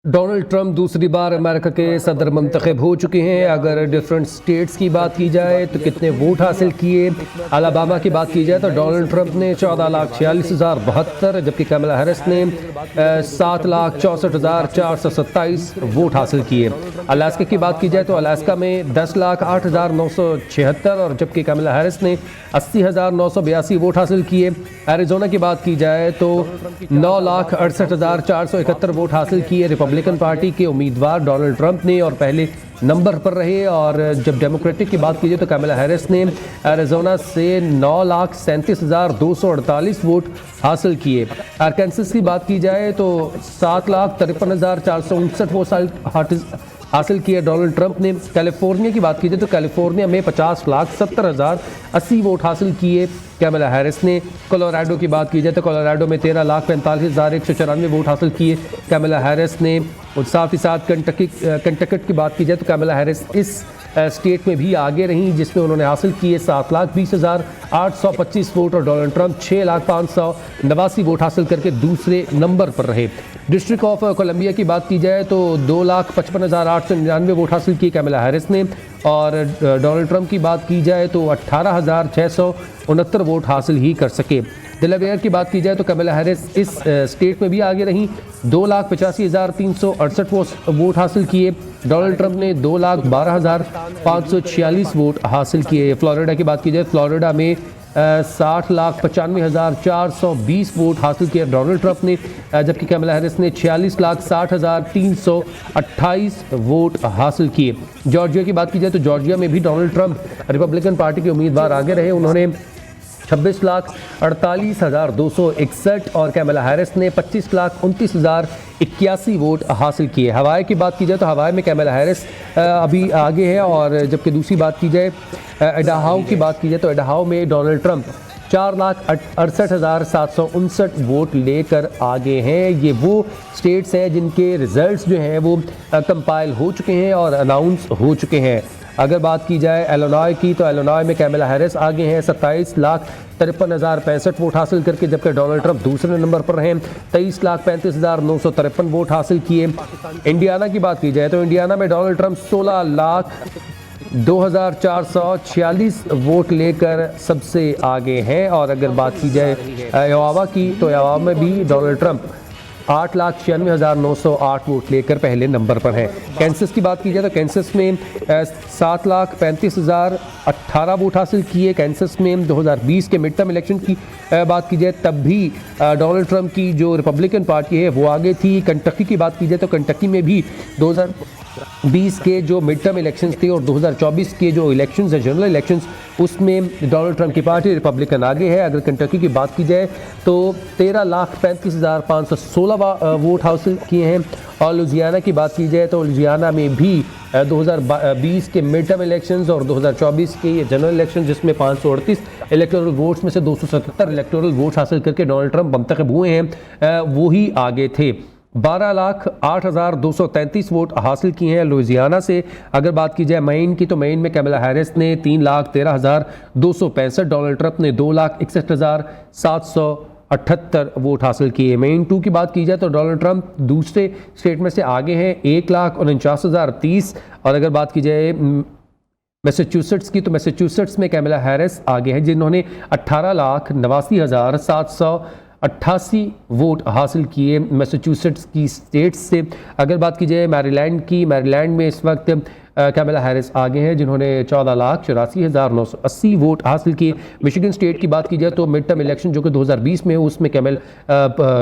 Donald Trump दूसरी बार America के सदर मुंतखब हो चुके हैं। अगर डिफरेंट स्टेट्स की बात की जाए तो कितने वोट हासिल किए, अलाबामा की बात की जाए तो डोनाल्ड ट्रंप ने 14,46,072, जबकि कमला हैरिस ने 7,64,427 वोट हासिल किए। अलास्का की बात की जाए तो अलास्का में 10,08,976 और जबकि कमला हैरिस ने 80,982 वोट हासिल किए। एरिजोना की बात की जाए तो 9,68,471 वोट हासिल किए। रिपब्लिकन पार्टी के उम्मीदवार डोनाल्ड ट्रंप ने और पहले नंबर पर रहे। और जब डेमोक्रेटिक की बात की जाए तो कमला हैरिस ने एरिजोना से 9,37,248 वोट हासिल किए। आर्कांसस की बात की जाए तो 7,53,459 वोट हासिल किए डोनाल्ड ट्रंप ने। कैलिफोर्निया की बात की जाए तो कैलिफोर्निया में 50,70,080 वोट हासिल किए कमला हैरिस ने। कोलोराडो की बात की जाए तो कोलोराडो में 13,45,194 वोट हासिल किए कमला हैरिस ने। और साथ ही साथ कंटकट की बात की जाए तो कमला हैरिस इस स्टेट में भी आगे रहीं, जिसमें उन्होंने हासिल किए 7,20,825 वोट और डोनाल्ड ट्रंप 6,589 वोट हासिल करके दूसरे नंबर पर रहे। डिस्ट्रिक्ट ऑफ कोलंबिया की बात की जाए तो 2,55,899 वोट हासिल किए कमला हैरिस ने। और डोनाल्ड ट्रंप की बात की जाए तो 18,669 वोट हासिल ही कर सके। डेलावेयर की बात की जाए तो कमला हैरिस इस स्टेट में भी आगे रहीं, 2,85,368 वोट हासिल किए। डोनाल्ड ट्रंप ने 2,12,546 वोट हासिल किए। फ्लोरिडा की बात की जाए फ्लोरिडा में 60,95,420 वोट हासिल किए डोनाल्ड ट्रंप ने, जबकि कमला हैरिस ने 46,60,328 वोट हासिल किए। जॉर्जिया की बात की जाए तो जॉर्जिया में भी डोनाल्ड ट्रंप रिपब्लिकन पार्टी के उम्मीदवार आगे रहे, उन्होंने 26,48,261 और कमला हैरिस ने 25,29,081 वोट हासिल किए। हवाई की बात की जाए तो हवाई में कमला हैरिस अभी आगे है। और जबकि दूसरी बात की जाए एडाहाउ की बात की जाए तो एडाहाउ में डोनाल्ड ट्रंप 4,68,759 वोट लेकर आगे हैं। ये वो स्टेट्स हैं जिनके रिजल्ट्स जो हैं वो कंपाइल हो चुके हैं और अनाउंस हो चुके हैं। अगर बात की जाए इलिनॉय की तो इलिनॉय में कमला हैरिस आगे हैं 27,53,065 वोट हासिल करके, जबकि डोनाल्ड ट्रंप दूसरे नंबर पर हैं 23,35,953 वोट हासिल किए। इंडियाना की बात की जाए तो इंडियाना में डोनाल्ड ट्रंप 16,02,446 वोट लेकर सबसे आगे हैं। और अगर बात की जाए अयोवा की तो अयोवा में भी डोनाल्ड ट्रंप 8,96,908 वोट लेकर पहले नंबर पर हैं। कैंसस की बात की जाए तो कैंसस में 7,35,018 वोट हासिल किए। कैंसस में 2020 के मिड टर्म इलेक्शन की बात की जाए तब भी डोनाल्ड ट्रंप की जो रिपब्लिकन पार्टी है वो आगे थी। कंटकी की बात की जाए तो कंटकी में भी 2020 के जो मिड टर्म इलेक्शंस थे और 2024 के जो इलेक्शंस है जनरल इलेक्शंस, उसमें डोनाल्ड ट्रंप की पार्टी रिपब्लिकन आगे है। अगर कंटकी की बात की जाए तो 13,35,516 वोट हासिल किए हैं। और लुजियाना की बात की जाए तो लुजियाना में भी 2020 के मिड टर्म इलेक्शंस और 2024 के ये जनरल इलेक्शन, जिसमें 538 इलेक्टोरल वोट्स में से 277 इलेक्टोरल वोट्स हासिल करके डोनाल्ड ट्रंप मुंतखब हुए हैं, वो ही आगे थे। 12,08,233 वोट हासिल किए हैं लुइसियाना से। अगर बात की जाए मेन की तो मेन में कमला हैरिस ने 3,13,265, डोनाल्ड ट्रंप ने 2,61,778 वोट हासिल किए। मेन 2 की बात की जाए तो डोनाल्ड ट्रंप दूसरे स्टेट में से आगे हैं 1,49,030। और अगर बात की जाए मैसेच्यूसेट्स की तो मैसेच्यूसेट्स में कमला हैरिस आगे हैं, जिन्होंने 18,89,788 वोट हासिल किए मैसेच्यूसेट्स की स्टेट से। अगर बात की जाए मैरीलैंड की, मैरीलैंड में इस वक्त कमला हैरिस आगे हैं, जिन्होंने 14,84,980 वोट हासिल किए। मिशिगन स्टेट की बात की जाए तो मिड टर्म इलेक्शन जो कि 2020 में, उसमें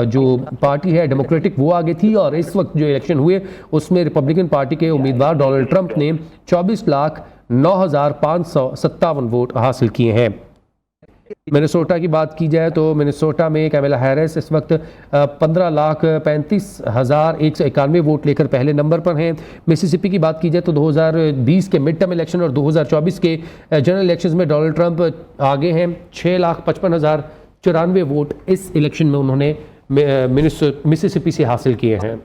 जो पार्टी है डेमोक्रेटिक वो आगे थी। और इस वक्त जो इलेक्शन हुए उसमें रिपब्लिकन पार्टी के उम्मीदवार डोनाल्ड ट्रंप ने 24,09,557 वोट हासिल किए हैं। मिनेसोटा की बात की जाए तो मिनेसोटा में कमला हैरिस इस वक्त 15,35,191 वोट लेकर पहले नंबर पर हैं। मिसिसिपी की बात की जाए तो 2020 के मिड टर्म इलेक्शन और 2024 के जनरल इलेक्शंस में डोनाल्ड ट्रंप आगे हैं 6,55,094 वोट इस इलेक्शन में उन्होंने मिसिसिपी से हासिल किए हैं।